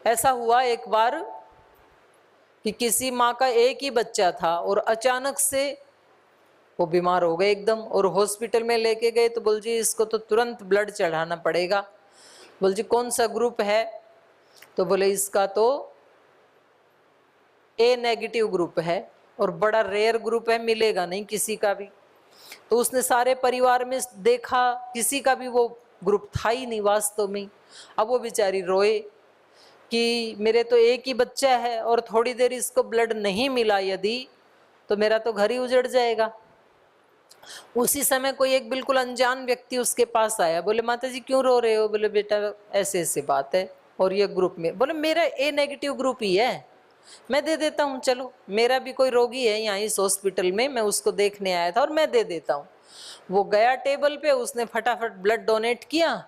ऐसा हुआ एक बार कि किसी माँ का एक ही बच्चा था और अचानक से वो बीमार हो गए एकदम, और हॉस्पिटल में लेके गए तो बोल जी इसको तो तुरंत ब्लड चढ़ाना पड़ेगा। बोल जी कौन सा ग्रुप है? तो बोले इसका तो ए नेगेटिव ग्रुप है और बड़ा रेयर ग्रुप है, मिलेगा नहीं किसी का भी। तो उसने सारे परिवार में देखा, किसी का भी वो ग्रुप था ही नहीं वास्तव में। अब वो बेचारी रोए कि मेरे तो एक ही बच्चा है और थोड़ी देर इसको ब्लड नहीं मिला यदि तो मेरा तो घर ही उजड़ जाएगा। उसी समय कोई एक बिल्कुल अनजान व्यक्ति उसके पास आया, बोले माता जी क्यों रो रहे हो? बोले बेटा ऐसे ऐसे बात है और ये ग्रुप में, बोले मेरा ए नेगेटिव ग्रुप ही है, मैं दे देता हूँ, चलो मेरा भी कोई रोगी है यहाँ इस हॉस्पिटल में, मैं उसको देखने आया था और मैं दे देता हूँ। वो गया टेबल पे, उसने फटाफट ब्लड डोनेट किया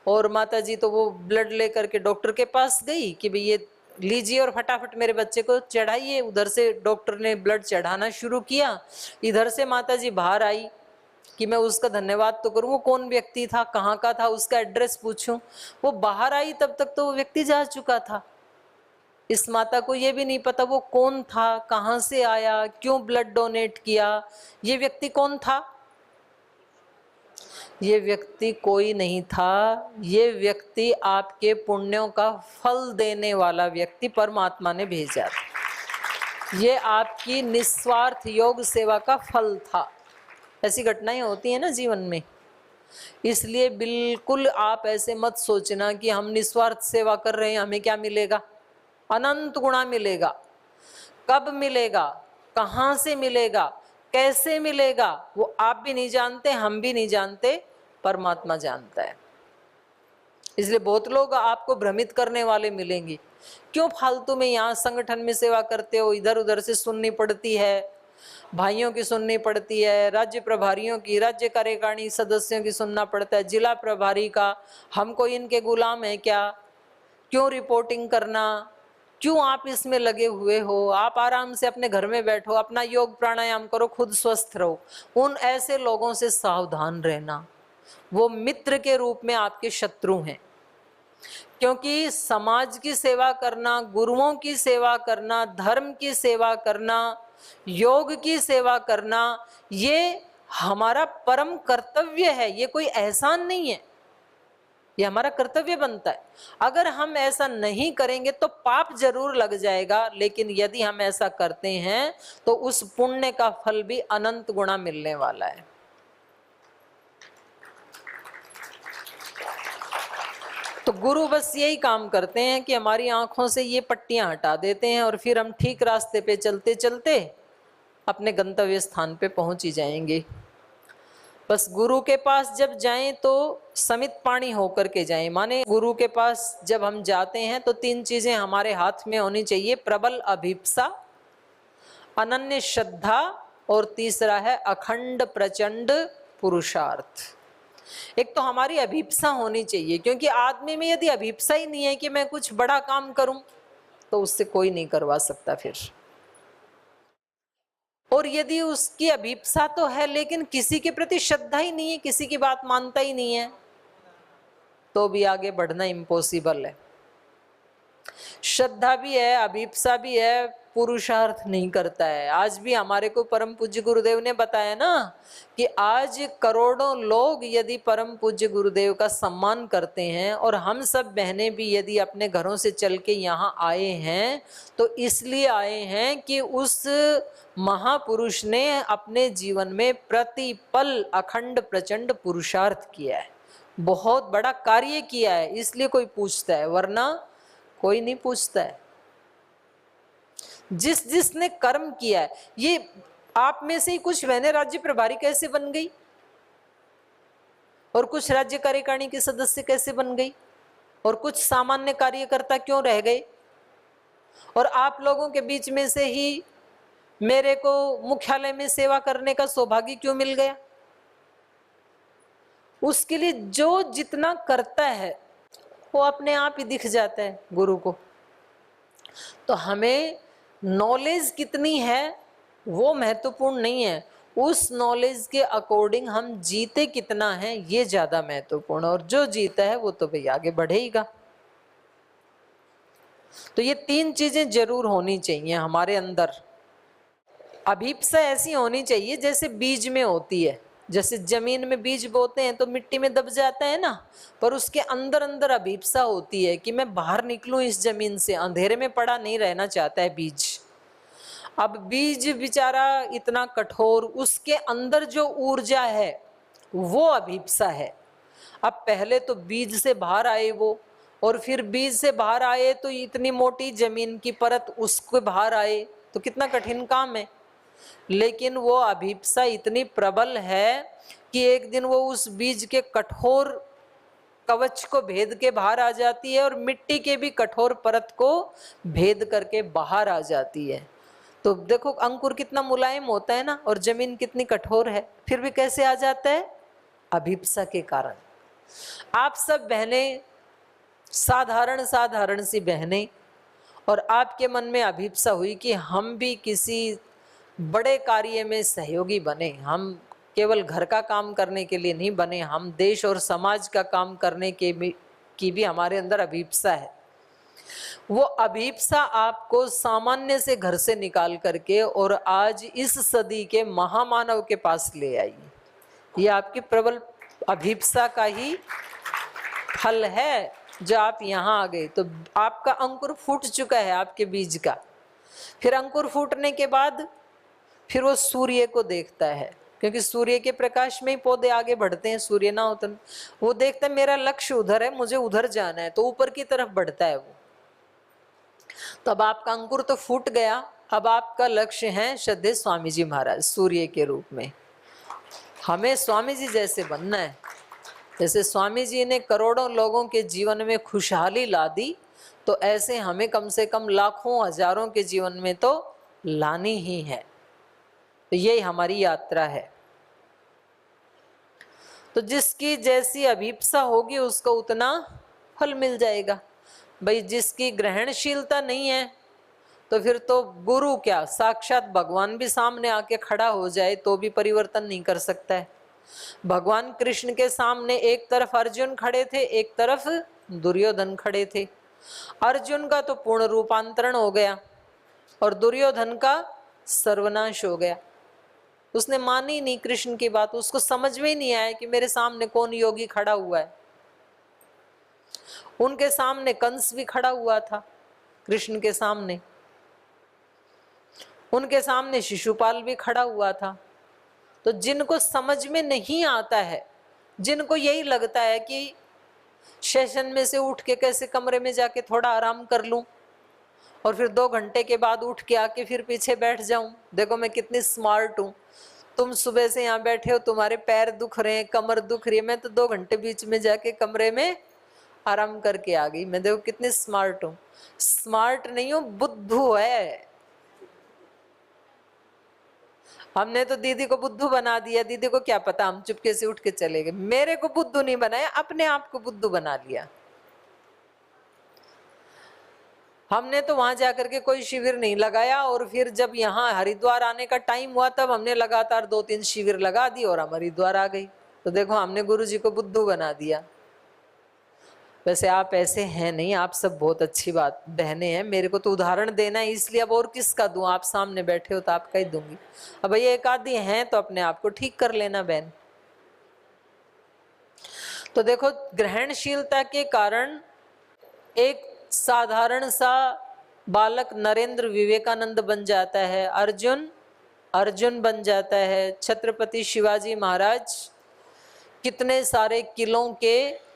और माता जी तो वो ब्लड लेकर के डॉक्टर के पास गई कि भाई ये लीजिए और फटाफट मेरे बच्चे को चढ़ाइए। उधर से डॉक्टर ने ब्लड चढ़ाना शुरू किया, इधर से माता जी बाहर आई कि मैं उसका धन्यवाद तो करूँ। वो कौन व्यक्ति था, कहाँ का था, उसका एड्रेस पूछूं। वो बाहर आई तब तक तो वो व्यक्ति जा चुका था। इस माता को ये भी नहीं पता वो कौन था, कहाँ से आया, क्यों ब्लड डोनेट किया, ये व्यक्ति कौन था? ये व्यक्ति कोई नहीं था, ये व्यक्ति आपके पुण्यों का फल देने वाला व्यक्ति परमात्मा ने भेजा था। ये आपकी निस्वार्थ योग सेवा का फल था। ऐसी घटनाएं होती हैं ना जीवन में, इसलिए बिल्कुल आप ऐसे मत सोचना कि हम निस्वार्थ सेवा कर रहे हैं हमें क्या मिलेगा। अनंत गुणा मिलेगा। कब मिलेगा, कहाँ से मिलेगा, कैसे मिलेगा, वो आप भी नहीं जानते, हम भी नहीं जानते, परमात्मा जानता है। इसलिए बहुत लोग आपको भ्रमित करने वाले मिलेंगे, क्यों फालतू में यहाँ संगठन में सेवा करते हो, इधर उधर से सुननी पड़ती है, भाइयों की सुननी पड़ती है, राज्य प्रभारियों की, राज्य कार्यकारिणी सदस्यों की सुनना पड़ता है, जिला प्रभारी का, हमको इनके गुलाम है क्या, क्यों रिपोर्टिंग करना, क्यों आप इसमें लगे हुए हो, आप आराम से अपने घर में बैठो, अपना योग प्राणायाम करो, खुद स्वस्थ रहो। उन ऐसे लोगों से सावधान रहना, वो मित्र के रूप में आपके शत्रु हैं। क्योंकि समाज की सेवा करना, गुरुओं की सेवा करना, धर्म की सेवा करना, योग की सेवा करना, ये हमारा परम कर्तव्य है, ये कोई एहसान नहीं है, ये हमारा कर्तव्य बनता है। अगर हम ऐसा नहीं करेंगे तो पाप जरूर लग जाएगा, लेकिन यदि हम ऐसा करते हैं तो उस पुण्य का फल भी अनंत गुणा मिलने वाला है। तो गुरु बस यही काम करते हैं कि हमारी आंखों से ये पट्टियां हटा देते हैं और फिर हम ठीक रास्ते पे चलते चलते अपने गंतव्य स्थान पे पहुंच ही जाएंगे। बस गुरु के पास जब जाएं तो समित पाणी होकर के जाएं। माने गुरु के पास जब हम जाते हैं तो तीन चीजें हमारे हाथ में होनी चाहिए, प्रबल अभिप्सा, अनन्य श्रद्धा और तीसरा है अखंड प्रचंड पुरुषार्थ। एक तो हमारी अभिप्सा होनी चाहिए, क्योंकि आदमी में यदि अभिप्सा ही नहीं है कि मैं कुछ बड़ा काम करूं तो उससे कोई नहीं करवा सकता फिर। और यदि उसकी अभिप्सा तो है लेकिन किसी के प्रति श्रद्धा ही नहीं है, किसी की बात मानता ही नहीं है, तो भी आगे बढ़ना इम्पॉसिबल है। श्रद्धा भी है, अभिप्सा भी है, पुरुषार्थ नहीं करता है। आज भी हमारे को परम पूज्य गुरुदेव ने बताया ना कि आज करोड़ों लोग यदि परम पूज्य गुरुदेव का सम्मान करते हैं और हम सब बहनें भी यदि अपने घरों से चल के यहाँ आए हैं तो इसलिए आए हैं कि उस महापुरुष ने अपने जीवन में प्रतिपल अखंड प्रचंड पुरुषार्थ किया है, बहुत बड़ा कार्य किया है, इसलिए कोई पूछता है, वरना कोई नहीं पूछता है। जिसने कर्म किया है, ये आप में से ही कुछ बहनें राज्य प्रभारी कैसे बन गई और कुछ राज्य कार्यकारिणी के सदस्य कैसे बन गई और कुछ सामान्य कार्यकर्ता क्यों रह गए, और आप लोगों के बीच में से ही मेरे को मुख्यालय में सेवा करने का सौभाग्य क्यों मिल गया। उसके लिए जो जितना करता है वो अपने आप ही दिख जाता है गुरु को। तो हमें नॉलेज कितनी है वो महत्वपूर्ण नहीं है, उस नॉलेज के अकॉर्डिंग हम जीते कितना है ये ज्यादा महत्वपूर्ण, और जो जीता है वो तो भाई आगे बढ़ेगा। तो ये 3 चीजें जरूर होनी चाहिए हमारे अंदर। अभीप्सा ऐसी होनी चाहिए जैसे बीज में होती है। जैसे जमीन में बीज बोते हैं तो मिट्टी में दब जाता है ना, पर उसके अंदर अंदर अभीप्सा होती है कि मैं बाहर निकलूं इस जमीन से, अंधेरे में पड़ा नहीं रहना चाहता है बीज। अब बीज बेचारा इतना कठोर, उसके अंदर जो ऊर्जा है वो अभीप्सा है। अब पहले तो बीज से बाहर आए वो, और फिर बीज से बाहर आए तो इतनी मोटी जमीन की परत उसको बाहर आए, तो कितना कठिन काम है। लेकिन वो अभीप्सा इतनी प्रबल है कि एक दिन वो उस बीज के कठोर कवच को भेद के बाहर आ जाती है और मिट्टी के भी कठोर परत को भेद करके बाहर आ जाती है। तो देखो अंकुर कितना मुलायम होता है ना, और जमीन कितनी कठोर है, फिर भी कैसे आ जाता है? अभीप्सा के कारण। आप सब बहनें साधारण साधारण सी बहनें, और आपके मन में अभीप्सा हुई कि हम भी किसी बड़े कार्य में सहयोगी बने, हम केवल घर का काम करने के लिए नहीं बने, हम देश और समाज का काम करने की भी हमारे अंदर अभीप्सा है। वो अभीप्सा आपको सामान्य से घर से निकाल करके और आज इस सदी के महामानव के पास ले आई। ये आपकी प्रबल अभीप्सा का ही फल है जो आप यहाँ आ गए। तो आपका अंकुर फूट चुका है आपके बीज का। फिर अंकुर फूटने के बाद फिर वो सूर्य को देखता है, क्योंकि सूर्य के प्रकाश में ही पौधे आगे बढ़ते हैं, सूर्य ना होता। वो देखता है मेरा लक्ष्य उधर है, मुझे उधर जाना है, तो ऊपर की तरफ बढ़ता है वो। तो अब आपका अंकुर तो फूट गया, अब आपका लक्ष्य है श्रद्धेय स्वामी जी महाराज सूर्य के रूप में। हमें स्वामी जी जैसे बनना है। जैसे स्वामी जी ने करोड़ों लोगों के जीवन में खुशहाली ला दी, तो ऐसे हमें कम से कम लाखों हजारों के जीवन में तो लानी ही है। तो यही हमारी यात्रा है। तो जिसकी जैसी अभीप्सा होगी उसको उतना फल मिल जाएगा। भाई जिसकी ग्रहणशीलता नहीं है तो फिर तो गुरु क्या, साक्षात भगवान भी सामने आके खड़ा हो जाए तो भी परिवर्तन नहीं कर सकता है। भगवान कृष्ण के सामने एक तरफ अर्जुन खड़े थे, एक तरफ दुर्योधन खड़े थे। अर्जुन का तो पूर्ण रूपांतरण हो गया और दुर्योधन का सर्वनाश हो गया। उसने मानी नहीं कृष्ण की बात, उसको समझ में ही नहीं आया कि मेरे सामने कौन योगी खड़ा हुआ है। उनके सामने कंस भी खड़ा हुआ था, कृष्ण के सामने। उनके सामने शिशुपाल भी खड़ा हुआ था। तो जिनको समझ में नहीं आता है, जिनको यही लगता है कि सेशन में से उठ के कैसे कमरे में जाके थोड़ा आराम कर लूं और फिर 2 घंटे के बाद उठ के आके फिर पीछे बैठ जाऊं, देखो मैं कितनी स्मार्ट हूं। तुम सुबह से यहाँ बैठे हो, तुम्हारे पैर दुख रहे हैं, कमर दुख रही है, मैं तो 2 घंटे बीच में जाके कमरे में आराम करके आ गई, मैं देखो कितनी स्मार्ट हूं। स्मार्ट नहीं हूं, बुद्धू है। हमने तो दीदी को बुद्धू बना दिया, दीदी को क्या पता, हम चुपके से उठ के चले गए। मेरे को बुद्धू नहीं बनाया, अपने आप को बुद्धू बना लिया। हमने तो वहां जाकर के कोई शिविर नहीं लगाया, और फिर जब यहाँ हरिद्वार आने का टाइम हुआ तब हमने लगातार 2-3 शिविर लगा दी और हम हरिद्वार आ गई। तो देखो हमने गुरुजी को बुद्धू बना दिया। वैसे आप ऐसे हैं नहीं, आप सब बहुत अच्छी बात बहनें हैं। मेरे को तो उदाहरण देना है इसलिए, अब और किसका दूं, आप सामने बैठे हो तो आपका ही दूंगी। अब ये एक आधी हैं तो अपने आप को ठीक कर लेना बहन। तो देखो ग्रहणशीलता के कारण एक साधारण सा बालक नरेंद्र विवेकानंद बन जाता है, अर्जुन बन जाता है, छत्रपति शिवाजी महाराज कितने सारे किलों के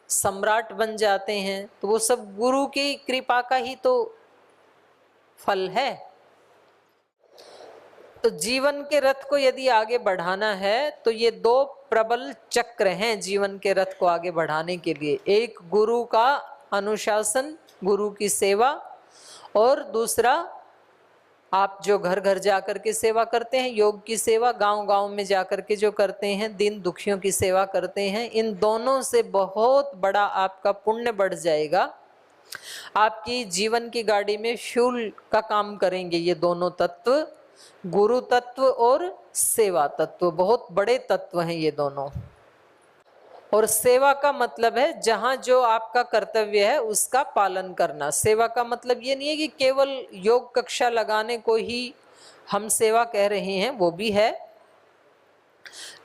सम्राट बन जाते हैं। तो वो सब गुरु की कृपा का ही तो फल है। तो जीवन के रथ को यदि आगे बढ़ाना है तो ये 2 प्रबल चक्र हैं जीवन के रथ को आगे बढ़ाने के लिए। एक गुरु का अनुशासन, गुरु की सेवा, और दूसरा आप जो घर घर जाकर के सेवा करते हैं, योग की सेवा, गांव गांव में जाकर के जो करते हैं, दीन दुखियों की सेवा करते हैं, इन दोनों से बहुत बड़ा आपका पुण्य बढ़ जाएगा। आपकी जीवन की गाड़ी में फ्यूल का काम करेंगे ये दोनों तत्व, गुरु तत्व और सेवा तत्व। बहुत बड़े तत्व हैं ये दोनों। और सेवा का मतलब है जहां जो आपका कर्तव्य है उसका पालन करना। सेवा का मतलब ये नहीं है कि केवल योग कक्षा लगाने को ही हम सेवा कह रहे हैं, वो भी है,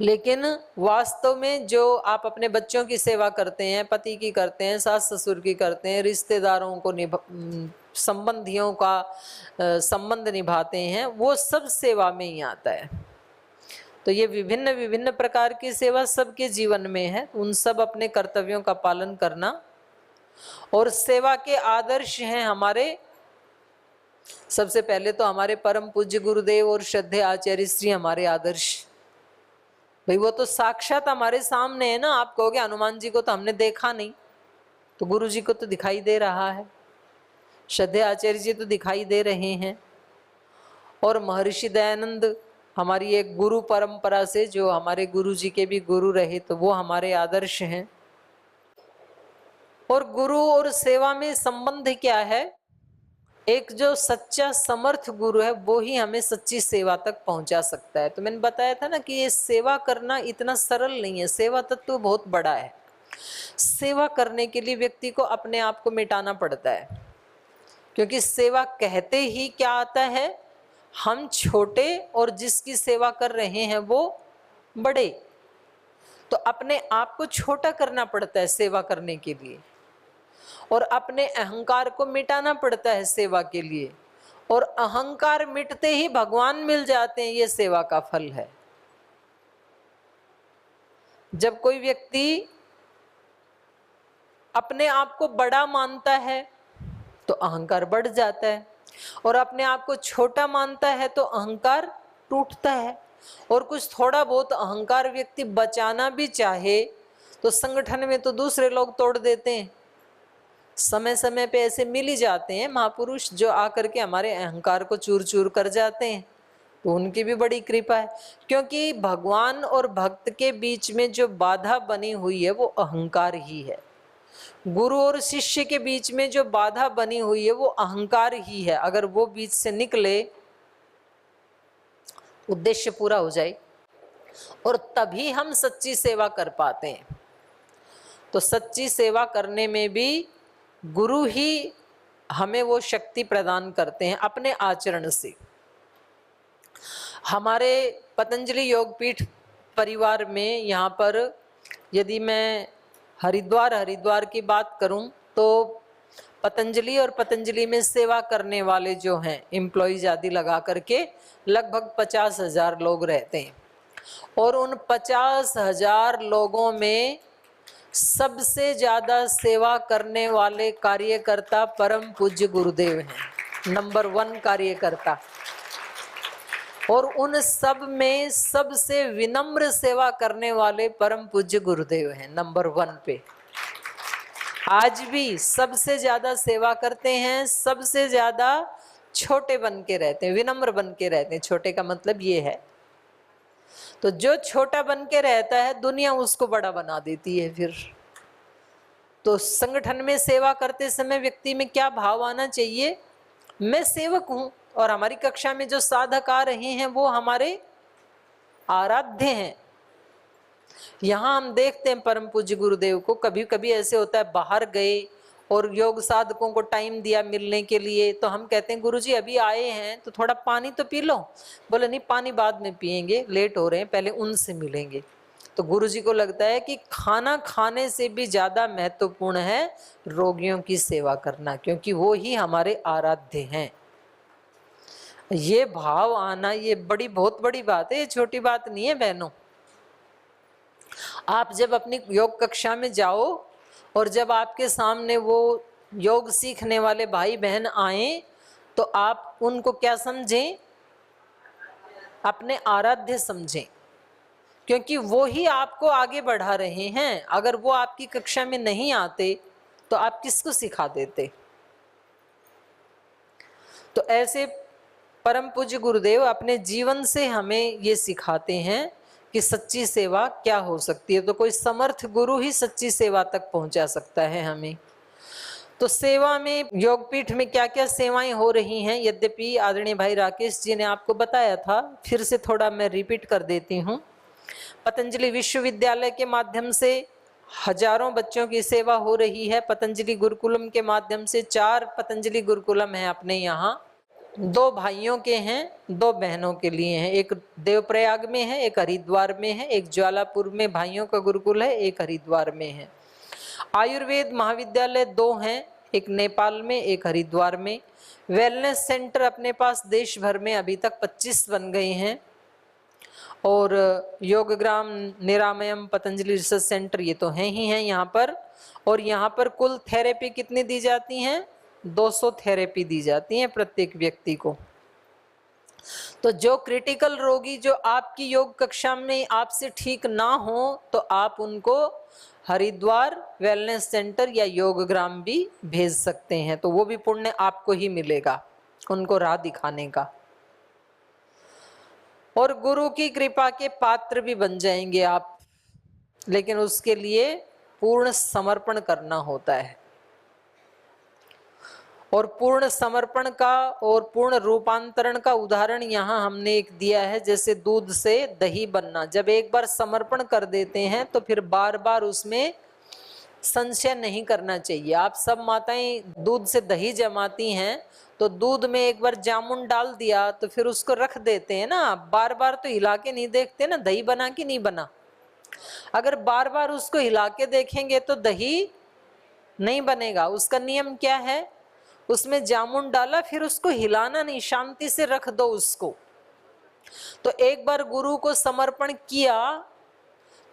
लेकिन वास्तव में जो आप अपने बच्चों की सेवा करते हैं, पति की करते हैं, सास ससुर की करते हैं, रिश्तेदारों को संबंधियों का संबंध निभाते हैं, वो सब सेवा में ही आता है। तो ये विभिन्न विभिन्न प्रकार की सेवा सबके जीवन में है, उन सब अपने कर्तव्यों का पालन करना। और सेवा के आदर्श हैं हमारे, सबसे पहले तो हमारे परम पूज्य गुरुदेव और श्रद्धेय आचार्य श्री हमारे आदर्श। भाई वो तो साक्षात हमारे सामने है ना। आप कहोगे हनुमान जी को तो हमने देखा नहीं, तो गुरु जी को तो दिखाई दे रहा है, श्रद्धेय आचार्य जी तो दिखाई दे रहे हैं, और महर्षि दयानंद हमारी एक गुरु परंपरा से, जो हमारे गुरु जी के भी गुरु रहे, तो वो हमारे आदर्श हैं। और गुरु और सेवा में संबंध क्या है? एक जो सच्चा समर्थ गुरु है वो ही हमें सच्ची सेवा तक पहुंचा सकता है। तो मैंने बताया था ना कि ये सेवा करना इतना सरल नहीं है, सेवा तत्व बहुत बड़ा है। सेवा करने के लिए व्यक्ति को अपने आप को मिटाना पड़ता है, क्योंकि सेवा कहते ही क्या आता है, हम छोटे और जिसकी सेवा कर रहे हैं वो बड़े। तो अपने आप को छोटा करना पड़ता है सेवा करने के लिए, और अपने अहंकार को मिटाना पड़ता है सेवा के लिए, और अहंकार मिटते ही भगवान मिल जाते हैं। ये सेवा का फल है। जब कोई व्यक्ति अपने आप को बड़ा मानता है तो अहंकार बढ़ जाता है, और अपने आप को छोटा मानता है तो अहंकार टूटता है। और कुछ थोड़ा बहुत अहंकार व्यक्ति बचाना भी चाहे तो संगठन में तो दूसरे लोग तोड़ देते हैं। समय समय पे ऐसे मिल ही जाते हैं महापुरुष जो आकर के हमारे अहंकार को चूर चूर कर जाते हैं, तो उनकी भी बड़ी कृपा है। क्योंकि भगवान और भक्त के बीच में जो बाधा बनी हुई है वो अहंकार ही है। गुरु और शिष्य के बीच में जो बाधा बनी हुई है वो अहंकार ही है। अगर वो बीच से निकले, उद्देश्य पूरा हो जाए, और तभी हम सच्ची सेवा कर पाते हैं। तो सच्ची सेवा करने में भी गुरु ही हमें वो शक्ति प्रदान करते हैं अपने आचरण से। हमारे पतंजलि योगपीठ परिवार में यहाँ पर यदि मैं हरिद्वार की बात करूं तो पतंजलि और पतंजलि में सेवा करने वाले जो हैं एम्प्लॉइज आदि लगा करके लगभग 50,000 लोग रहते हैं। और उन 50,000 लोगों में सबसे ज्यादा सेवा करने वाले कार्यकर्ता परम पूज्य गुरुदेव हैं, नंबर 1 कार्यकर्ता। और उन सब में सबसे विनम्र सेवा करने वाले परम पूज्य गुरुदेव हैं, नंबर 1 पे। आज भी सबसे ज्यादा सेवा करते हैं, सबसे ज्यादा छोटे बन के रहते हैं, विनम्र बन के रहते हैं। छोटे का मतलब ये है, तो जो छोटा बन के रहता है दुनिया उसको बड़ा बना देती है फिर। तो संगठन में सेवा करते समय व्यक्ति में क्या भाव आना चाहिए? मैं सेवक हूं, और हमारी कक्षा में जो साधक आ रहे हैं वो हमारे आराध्य हैं। यहाँ हम देखते हैं परम पूज्य गुरुदेव को, कभी कभी ऐसे होता है बाहर गए और योग साधकों को टाइम दिया मिलने के लिए, तो हम कहते हैं गुरुजी अभी आए हैं तो थोड़ा पानी तो पी लो। बोले नहीं, पानी बाद में पिएंगे, लेट हो रहे हैं, पहले उनसे मिलेंगे। तो गुरुजी को लगता है कि खाना खाने से भी ज्यादा महत्वपूर्ण है रोगियों की सेवा करना, क्योंकि वो ही हमारे आराध्य हैं। ये भाव आना ये बहुत बड़ी बात है, ये छोटी बात नहीं है बहनों। आप जब अपनी योग कक्षा में जाओ और जब आपके सामने वो योग सीखने वाले भाई बहन आए, तो आप उनको क्या समझें? अपने आराध्य समझें, क्योंकि वो ही आपको आगे बढ़ा रहे हैं। अगर वो आपकी कक्षा में नहीं आते तो आप किसको सिखा देते? तो ऐसे परम पूज्य गुरुदेव अपने जीवन से हमें ये सिखाते हैं कि सच्ची सेवा क्या हो सकती है। तो कोई समर्थ गुरु ही सच्ची सेवा तक पहुंचा सकता है हमें। तो सेवा में योगपीठ में क्या क्या सेवाएं हो रही हैं, यद्यपि आदरणीय भाई राकेश जी ने आपको बताया था, फिर से थोड़ा मैं रिपीट कर देती हूँ। पतंजलि विश्वविद्यालय के माध्यम से हजारों बच्चों की सेवा हो रही है पतंजलि गुरुकुलम के माध्यम से। 4 पतंजलि गुरुकुलम है अपने यहाँ, 2 भाइयों के हैं, 2 बहनों के लिए हैं। एक देवप्रयाग में है, एक हरिद्वार में है। एक ज्वालापुर में भाइयों का गुरुकुल है, एक हरिद्वार में है। आयुर्वेद महाविद्यालय 2 हैं, एक नेपाल में, एक हरिद्वार में। वेलनेस सेंटर अपने पास देश भर में अभी तक 25 बन गए हैं। और योगग्राम, निरामयम, पतंजलि रिसर्च सेंटर ये तो हैं ही हैं यहाँ पर। और यहाँ पर कुल थेरेपी कितनी दी जाती हैं? 200 थेरेपी दी जाती हैं प्रत्येक व्यक्ति को। तो जो क्रिटिकल रोगी जो आपकी योग कक्षा में आपसे ठीक ना हो तो आप उनको हरिद्वार वेलनेस सेंटर या योगग्राम भी भेज सकते हैं, तो वो भी पुण्य आपको ही मिलेगा उनको राह दिखाने का। और गुरु की कृपा के पात्र भी बन जाएंगे आप, लेकिन उसके लिए पूर्ण समर्पण करना होता है। और पूर्ण समर्पण का और पूर्ण रूपांतरण का उदाहरण यहाँ हमने एक दिया है, जैसे दूध से दही बनना। जब एक बार समर्पण कर देते हैं तो फिर बार बार उसमें संशय नहीं करना चाहिए। आप सब माताएं दूध से दही जमाती हैं तो दूध में एक बार जामुन डाल दिया तो फिर उसको रख देते हैं ना, बार बार तो हिला के नहीं देखते ना दही बना कि नहीं बना। अगर बार बार उसको हिला के देखेंगे तो दही नहीं बनेगा। उसका नियम क्या है? उसमें जामुन डाला, फिर उसको हिलाना नहीं, शांति से रख दो उसको। तो एक बार गुरु को समर्पण किया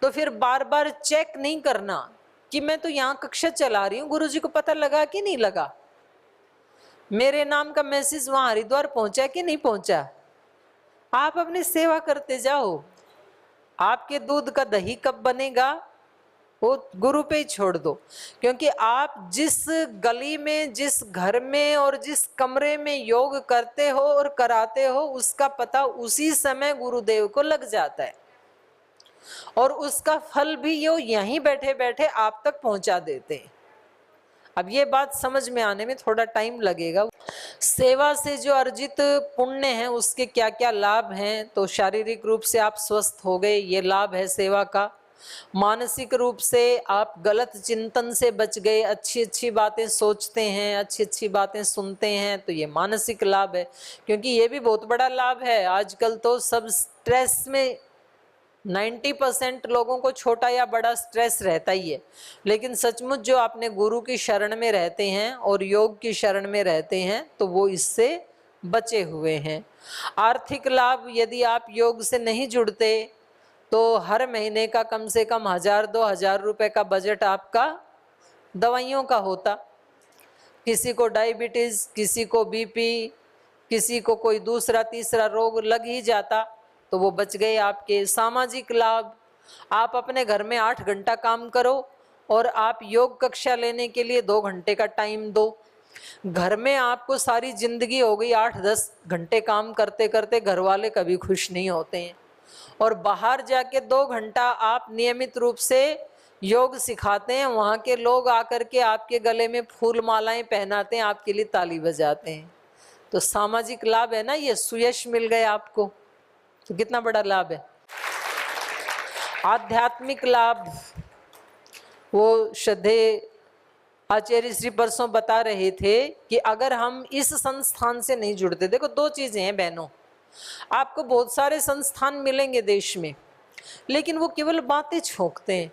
तो फिर बार बार चेक नहीं करना कि मैं तो यहाँ कक्षा चला रही हूँ, गुरु जी को पता लगा कि नहीं लगा, मेरे नाम का मैसेज वहां हरिद्वार पहुंचा कि नहीं पहुंचा। आप अपनी सेवा करते जाओ। आपके दूध का दही कब बनेगा वो गुरु पे ही छोड़ दो, क्योंकि आप जिस गली में, जिस घर में और जिस कमरे में योग करते हो और कराते हो उसका पता उसी समय गुरुदेव को लग जाता है और उसका फल भी ये यहीं बैठे बैठे आप तक पहुंचा देते हैं। अब ये बात समझ में आने में थोड़ा टाइम लगेगा। सेवा से जो अर्जित पुण्य है उसके क्या क्या लाभ हैं? तो शारीरिक रूप से आप स्वस्थ हो गए, ये लाभ है सेवा का। मानसिक रूप से आप गलत चिंतन से बच गए, अच्छी अच्छी बातें सोचते हैं, अच्छी अच्छी बातें सुनते हैं, तो ये मानसिक लाभ है। क्योंकि ये भी बहुत बड़ा लाभ है, आजकल तो सब स्ट्रेस में 90% लोगों को छोटा या बड़ा स्ट्रेस रहता ही है, लेकिन सचमुच जो अपने गुरु की शरण में रहते हैं और योग की शरण में रहते हैं तो वो इससे बचे हुए हैं। आर्थिक लाभ, यदि आप योग से नहीं जुड़ते तो हर महीने का कम से कम 1000-2000 रुपए का बजट आपका दवाइयों का होता। किसी को डायबिटीज, किसी को बीपी, किसी को कोई दूसरा तीसरा रोग लग ही जाता तो वो बच गए आपके। सामाजिक लाभ, आप अपने घर में 8 घंटा काम करो और आप योग कक्षा लेने के लिए 2 घंटे का टाइम दो। घर में आपको सारी जिंदगी हो गई 8-10 घंटे काम करते करते, घर वाले कभी खुश नहीं होते हैं। और बाहर जाके 2 घंटा आप नियमित रूप से योग सिखाते हैं, वहाँ के लोग आकर के आपके गले में फूल मालाएं पहनाते हैं, आपके लिए ताली बजाते हैं। तो सामाजिक लाभ है ना, ये सुयश मिल गए आपको, तो कितना बड़ा लाभ है। आध्यात्मिक लाभ, वो श्रद्धेय आचार्य श्री परसों बता रहे थे कि अगर हम इस संस्थान से नहीं जुड़ते, देखो 2 चीजें हैं बहनों, आपको बहुत सारे संस्थान मिलेंगे देश में, लेकिन वो केवल बातें छोकते हैं,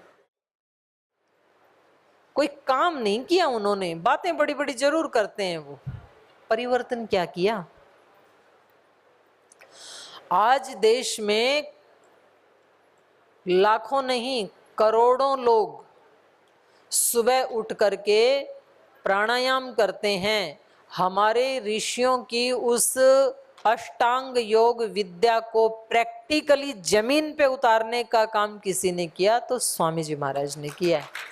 कोई काम नहीं किया उन्होंने। बातें बड़ी बड़ी जरूर करते हैं, वो परिवर्तन क्या किया? आज देश में लाखों नहीं करोड़ों लोग सुबह उठ करके प्राणायाम करते हैं। हमारे ऋषियों की उस अष्टांग योग विद्या को प्रैक्टिकली जमीन पे उतारने का काम किसी ने किया तो स्वामी जी महाराज ने किया है।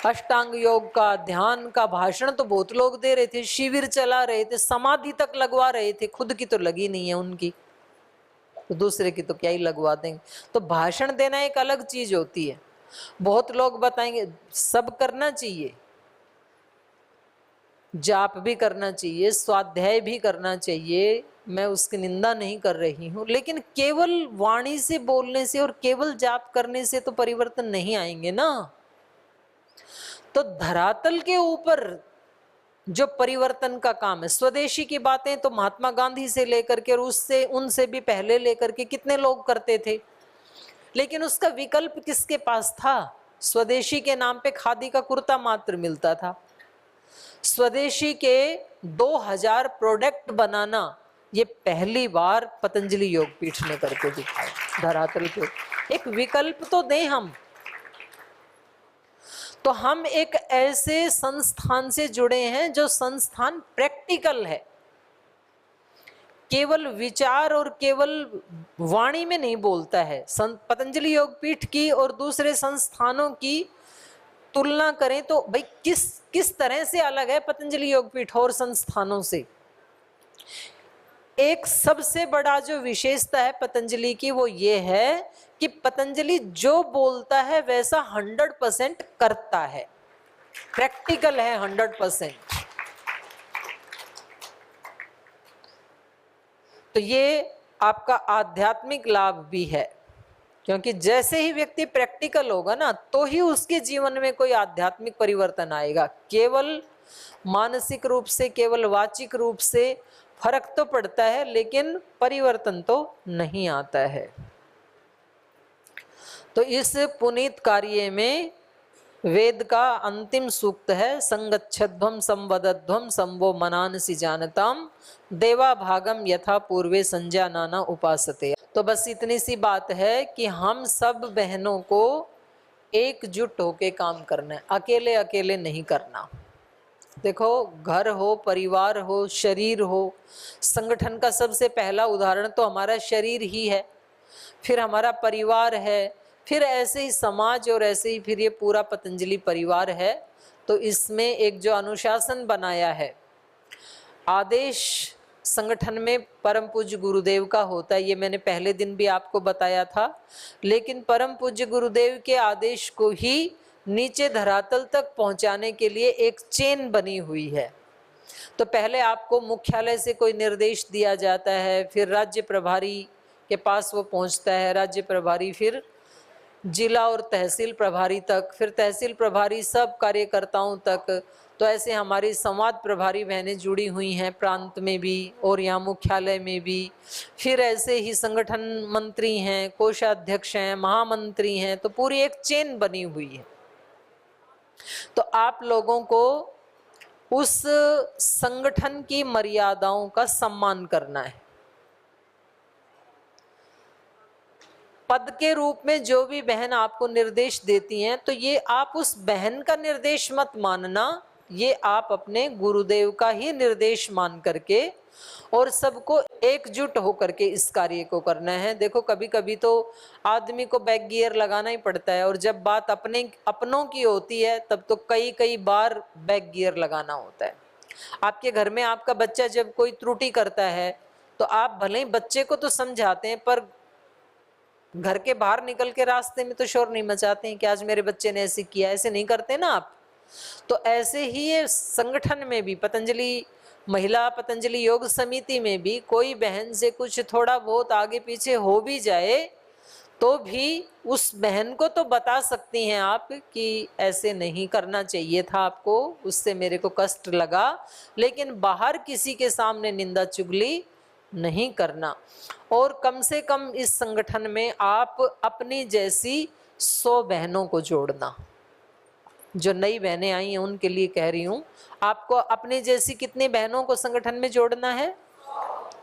अष्टांग योग का, ध्यान का भाषण तो बहुत लोग दे रहे थे, शिविर चला रहे थे, समाधि तक लगवा रहे थे, खुद की तो लगी नहीं है उनकी, तो दूसरे की तो क्या ही लगवा देंगे। तो भाषण देना एक अलग चीज होती है। बहुत लोग बताएंगे सब करना चाहिए, जाप भी करना चाहिए, स्वाध्याय भी करना चाहिए, मैं उसकी निंदा नहीं कर रही हूँ, लेकिन केवल वाणी से बोलने से और केवल जाप करने से तो परिवर्तन नहीं आएंगे ना। तो धरातल के ऊपर जो परिवर्तन का काम है, स्वदेशी की बातें तो महात्मा गांधी से लेकर के और उससे उनसे भी पहले लेकर के कितने लोग करते थे, लेकिन उसका विकल्प किसके पास था? स्वदेशी के नाम पे खादी का कुर्ता मात्र मिलता था। स्वदेशी के 2000 प्रोडक्ट बनाना ये पहली बार पतंजलि योगपीठ ने करके दिखाया धरातल पे। एक विकल्प तो दें हम। तो हम एक ऐसे संस्थान से जुड़े हैं जो संस्थान प्रैक्टिकल है, केवल विचार और केवल वाणी में नहीं बोलता है। पतंजलि योगपीठ की और दूसरे संस्थानों की तुलना करें तो भाई किस तरह से अलग है पतंजलि योगपीठ और संस्थानों से। एक सबसे बड़ा जो विशेषता है पतंजलि की वो ये है कि पतंजलि जो बोलता है वैसा 100% करता है, प्रैक्टिकल है 100%। तो ये आपका आध्यात्मिक लाभ भी है, क्योंकि जैसे ही व्यक्ति प्रैक्टिकल होगा ना तो ही उसके जीवन में कोई आध्यात्मिक परिवर्तन आएगा। केवल मानसिक रूप से, केवल वाचिक रूप से फर्क तो पड़ता है, लेकिन परिवर्तन तो नहीं आता है। तो इस पुनीत कार्य में वेद का अंतिम सूक्त है, संगच्छध्वम संवदध्वम संवो मनानसि जानताम देवा भागम यथा पूर्वे संजानाना उपासते। तो बस इतनी सी बात है कि हम सब बहनों को एकजुट होके काम करना है, अकेले अकेले नहीं करना। देखो, घर हो, परिवार हो, शरीर हो, संगठन का सबसे पहला उदाहरण तो हमारा शरीर ही है, फिर हमारा परिवार है, फिर ऐसे ही समाज और ऐसे ही फिर ये पूरा पतंजलि परिवार है। तो इसमें एक जो अनुशासन बनाया है, आदेश संगठन में परम पूज्य गुरुदेव का होता है, ये मैंने पहले दिन भी आपको बताया था। लेकिन परम पूज्य गुरुदेव के आदेश को ही नीचे धरातल तक पहुंचाने के लिए एक चेन बनी हुई है। तो पहले आपको मुख्यालय से कोई निर्देश दिया जाता है, फिर राज्य प्रभारी के पास वो पहुंचता है, राज्य प्रभारी फिर जिला और तहसील प्रभारी तक, फिर तहसील प्रभारी सब कार्यकर्ताओं तक। तो ऐसे हमारी संवाद प्रभारी बहनें जुड़ी हुई हैं प्रांत में भी और यहाँ मुख्यालय में भी। फिर ऐसे ही संगठन मंत्री हैं, कोषाध्यक्ष हैं, महामंत्री हैं, तो पूरी एक चेन बनी हुई है। तो आप लोगों को उस संगठन की मर्यादाओं का सम्मान करना है। पद के रूप में जो भी बहन आपको निर्देश देती हैं, तो ये आप उस बहन का निर्देश मत मानना, ये आप अपने गुरुदेव का ही निर्देश मान करके और सबको एकजुट होकर के इस कार्य को करना है। देखो, कभी कभी तो आदमी को बैक गियर लगाना ही पड़ता है, और जब बात अपनों की होती है तब तो कई बार बैक गियर लगाना होता है। आपके घर में आपका बच्चा जब कोई त्रुटि करता है तो आप भले ही बच्चे को तो समझाते हैं, पर घर के बाहर निकल के रास्ते में तो शोर नहीं मचाते हैं कि आज मेरे बच्चे ने ऐसे किया। ऐसे नहीं करते ना आप। तो ऐसे ही ये संगठन में भी, पतंजलि महिला पतंजलि योग समिति में भी कोई बहन से कुछ थोड़ा बहुत आगे पीछे हो भी जाए तो भी उस बहन को तो बता सकती हैं आप कि ऐसे नहीं करना चाहिए था आपको, उससे मेरे को कष्ट लगा, लेकिन बाहर किसी के सामने निंदा चुगली नहीं करना। और कम से कम इस संगठन में आप अपनी जैसी 100 बहनों को जोड़ना। जो नई बहनें आई हैं उनके लिए कह रही हूँ, आपको अपने जैसी कितनी बहनों को संगठन में जोड़ना है?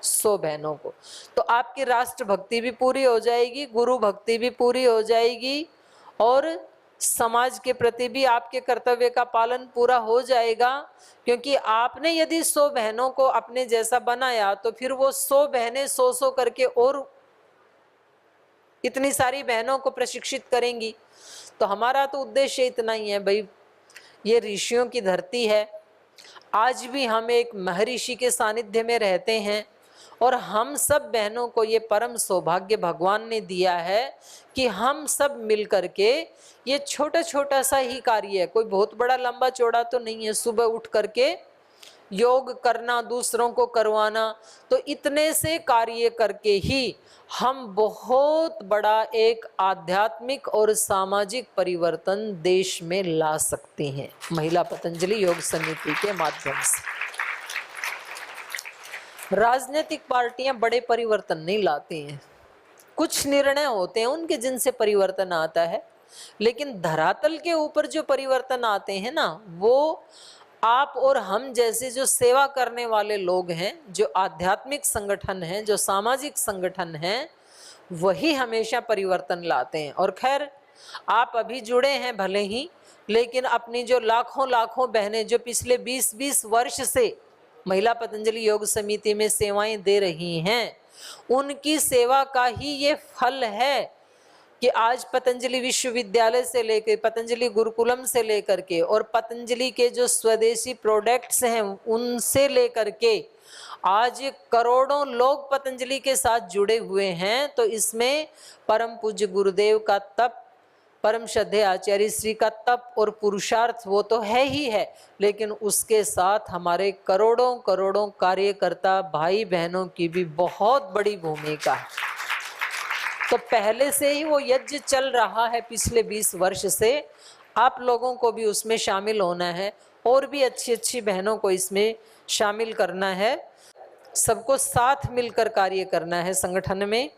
100 बहनों को। तो आपकी राष्ट्र भक्ति भी पूरी हो जाएगी, गुरु भक्ति भी पूरी हो जाएगी, और समाज के प्रति भी आपके कर्तव्य का पालन पूरा हो जाएगा। क्योंकि आपने यदि 100 बहनों को अपने जैसा बनाया तो फिर वो 100 बहनें 100 करके और इतनी सारी बहनों को प्रशिक्षित करेंगी। तो हमारा तो उद्देश्य इतना ही है भाई, ये ऋषियों की धरती है। आज भी हम एक महर्षि के सानिध्य में रहते हैं, और हम सब बहनों को ये परम सौभाग्य भगवान ने दिया है कि हम सब मिल करके ये छोटा छोटा सा ही कार्य है, कोई बहुत बड़ा लंबा चौड़ा तो नहीं है। सुबह उठ करके योग करना, दूसरों को करवाना, तो इतने से कार्य करके ही हम बहुत बड़ा एक आध्यात्मिक और सामाजिक परिवर्तन देश में ला सकते हैं महिला पतंजलि योग समिति के माध्यम से। राजनीतिक पार्टियां बड़े परिवर्तन नहीं लाती हैं, कुछ निर्णय होते हैं उनके जिनसे परिवर्तन आता है, लेकिन धरातल के ऊपर जो परिवर्तन आते हैं ना, वो आप और हम जैसे जो सेवा करने वाले लोग हैं, जो आध्यात्मिक संगठन हैं, जो सामाजिक संगठन हैं, वही हमेशा परिवर्तन लाते हैं। और खैर आप अभी जुड़े हैं भले ही, लेकिन अपनी जो लाखों लाखों बहनें जो पिछले 20-20 वर्ष से महिला पतंजलि योग समिति में सेवाएं दे रही हैं, उनकी सेवा का ही ये फल है कि आज पतंजलि विश्वविद्यालय से लेकर, पतंजलि गुरुकुलम से लेकर के, और पतंजलि के जो स्वदेशी प्रोडक्ट्स हैं उनसे लेकर के आज करोड़ों लोग पतंजलि के साथ जुड़े हुए हैं। तो इसमें परम पूज्य गुरुदेव का तप, परम श्रद्धेय आचार्य श्री का तप और पुरुषार्थ वो तो है ही है, लेकिन उसके साथ हमारे करोड़ों करोड़ों कार्यकर्ता भाई बहनों की भी बहुत बड़ी भूमिका है। तो पहले से ही वो यज्ञ चल रहा है पिछले 20 वर्ष से, आप लोगों को भी उसमें शामिल होना है और भी अच्छी अच्छी बहनों को इसमें शामिल करना है, सबको साथ मिलकर कार्य करना है संगठन में।